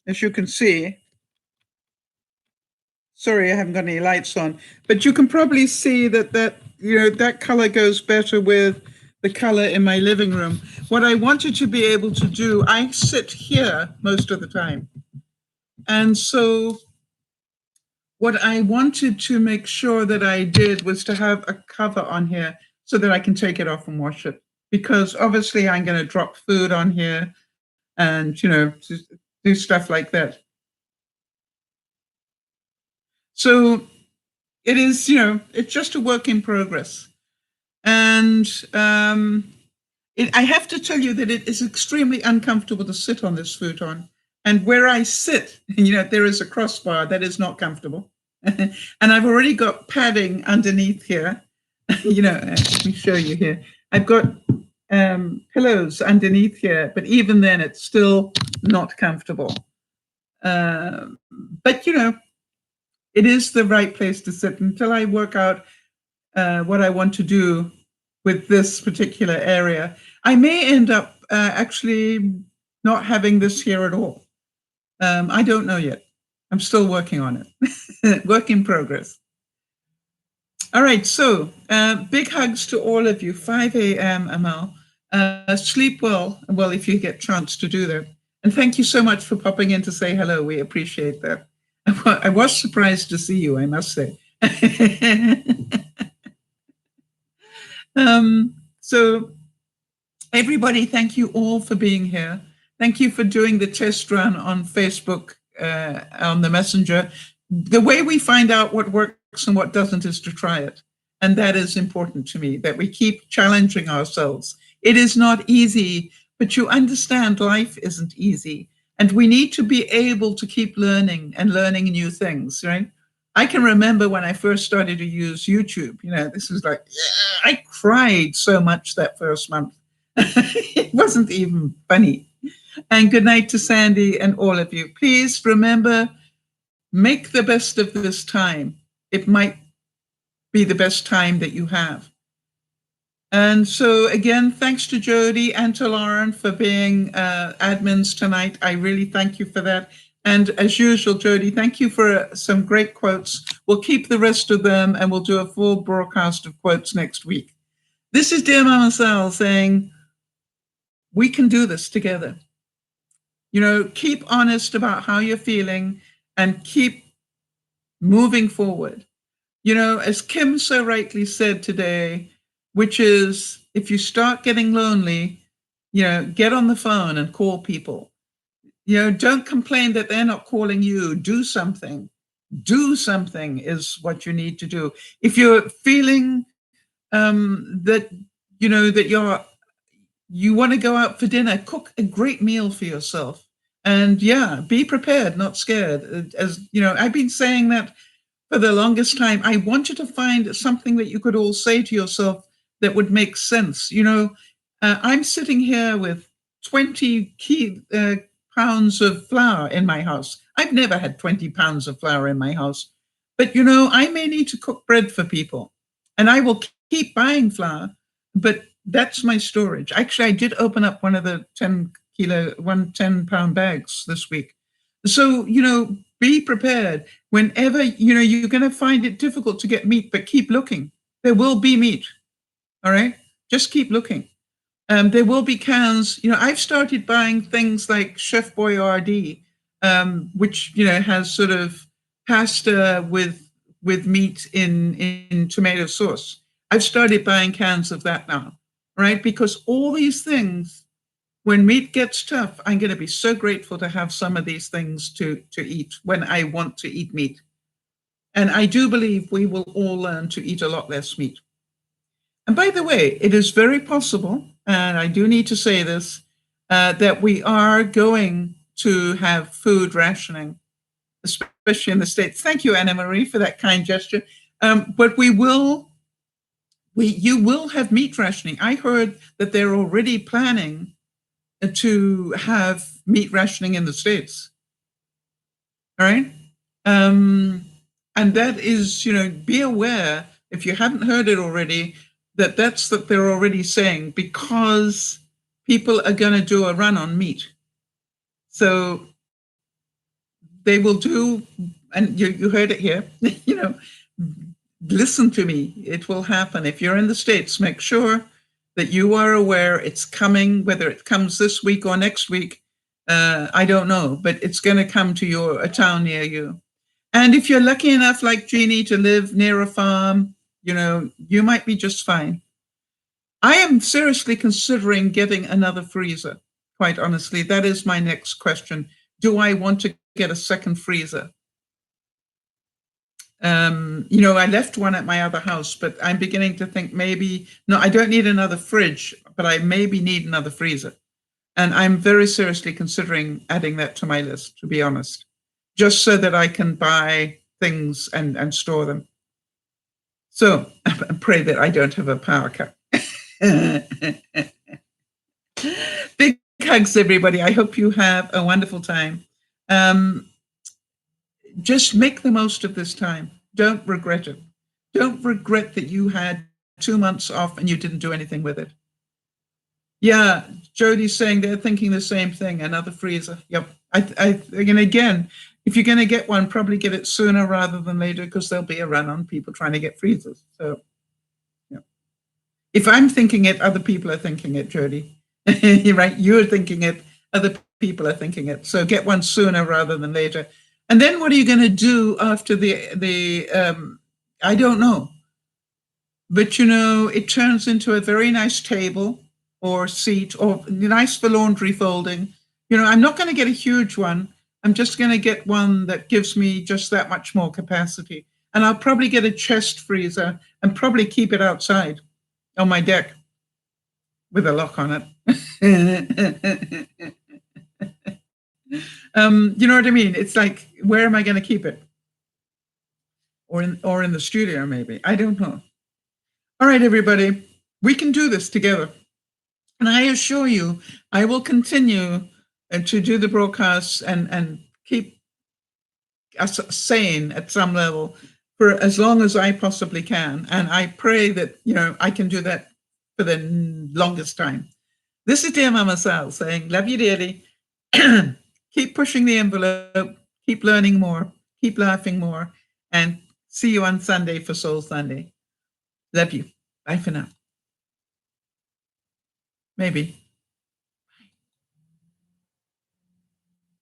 as you can see. Sorry, I haven't got any lights on, but you can probably see that that color goes better with the color in my living room. What I wanted to be able to do, I sit here most of the time. And so what I wanted to make sure that I did was to have a cover on here so that I can take it off and wash it. Because obviously I'm going to drop food on here and, do stuff like that. So it is, it's just a work in progress. And I have to tell you that it is extremely uncomfortable to sit on this futon. And where I sit, there is a crossbar that is not comfortable. And I've already got padding underneath here. Let me show you here. I've got pillows underneath here, but even then it's still not comfortable. But, it is the right place to sit until I work out what I want to do with this particular area. I may end up actually not having this here at all. I don't know yet. I'm still working on it. Work in progress. All right, so big hugs to all of you. 5 a.m. Amal. Sleep well, if you get a chance to do that. And thank you so much for popping in to say hello. We appreciate that. I was surprised to see you, I must say. So everybody, thank you all for being here. Thank you for doing the test run on Facebook, on the Messenger. The way we find out what works and what doesn't is to try it. And that is important to me, that we keep challenging ourselves. It is not easy, but you understand life isn't easy. And we need to be able to keep learning and learning new things, right? I can remember when I first started to use YouTube, this was like, I cried so much that first month. It wasn't even funny. And good night to Sandy and all of you. Please remember, make the best of this time. It might be the best time that you have. And so again, thanks to Jodi and to Lauren for being admins tonight. I really thank you for that. And as usual, Jodi, thank you for some great quotes. We'll keep the rest of them and we'll do a full broadcast of quotes next week. This is DearMamaSal saying, we can do this together. Keep honest about how you're feeling and keep moving forward. As Kim so rightly said today, which is if you start getting lonely, get on the phone and call people. Don't complain that they're not calling you. Do something. Do something is what you need to do. If you're feeling that, that you want to go out for dinner, cook a great meal for yourself. And be prepared, not scared. As I've been saying that for the longest time. I want you to find something that you could all say to yourself that would make sense. I'm sitting here with 20 pounds of flour in my house. I've never had 20 pounds of flour in my house. But, I may need to cook bread for people. And I will keep buying flour, but that's my storage. Actually, I did open up one of the 10-pound bags this week. So, be prepared. Whenever, you're going to find it difficult to get meat, but keep looking. There will be meat. All right? Just keep looking. There will be cans. I've started buying things like Chef Boyardee, which, has sort of pasta with meat in tomato sauce. I've started buying cans of that now, right? Because all these things, when meat gets tough, I'm going to be so grateful to have some of these things to eat when I want to eat meat. And I do believe we will all learn to eat a lot less meat. And by the way, it is very possible, and I do need to say this, that we are going to have food rationing, especially in the States. Thank you, Anna Marie, for that kind gesture. But you will have meat rationing. I heard that they're already planning to have meat rationing in the States. All right? And that is, be aware, if you haven't heard it already, that's that they're already saying, because people are going to do a run on meat. So they will do, and you heard it here, listen to me, it will happen. If you're in the States, make sure that you are aware it's coming, whether it comes this week or next week. I don't know, but it's going to come to a town near you. And if you're lucky enough, like Jeannie, to live near a farm, you might be just fine. I am seriously considering getting another freezer, quite honestly. That is my next question. Do I want to get a second freezer? I left one at my other house, but I'm beginning to think maybe, no, I don't need another fridge, but I maybe need another freezer. And I'm very seriously considering adding that to my list, to be honest, just so that I can buy things and store them. So I pray that I don't have a power cut. Big hugs, everybody. I hope you have a wonderful time. Just make the most of this time. Don't regret it. Don't regret that you had 2 months off and you didn't do anything with it. Yeah, Jodi's saying they're thinking the same thing, another freezer. Yep. And again, if you're going to get one, probably get it sooner rather than later, because there'll be a run on people trying to get freezers. So, yeah. If I'm thinking it, other people are thinking it, Jodi. Right? You're thinking it, other people are thinking it. So get one sooner rather than later. And then what are you going to do after the I don't know. But, it turns into a very nice table or seat, or nice for laundry folding. I'm not going to get a huge one. I'm just going to get one that gives me just that much more capacity. And I'll probably get a chest freezer and probably keep it outside on my deck with a lock on it. You know what I mean? It's like, where am I going to keep it? Or in the studio, maybe. I don't know. All right, everybody, we can do this together. And I assure you, I will continue to do the broadcasts and keep us sane at some level for as long as I possibly can. And I pray that, I can do that for the longest time. This is DearMamaSal saying, love you dearly. Keep pushing the envelope, keep learning more, keep laughing more, and see you on Sunday for Soul Sunday. Love you. Bye for now. Maybe.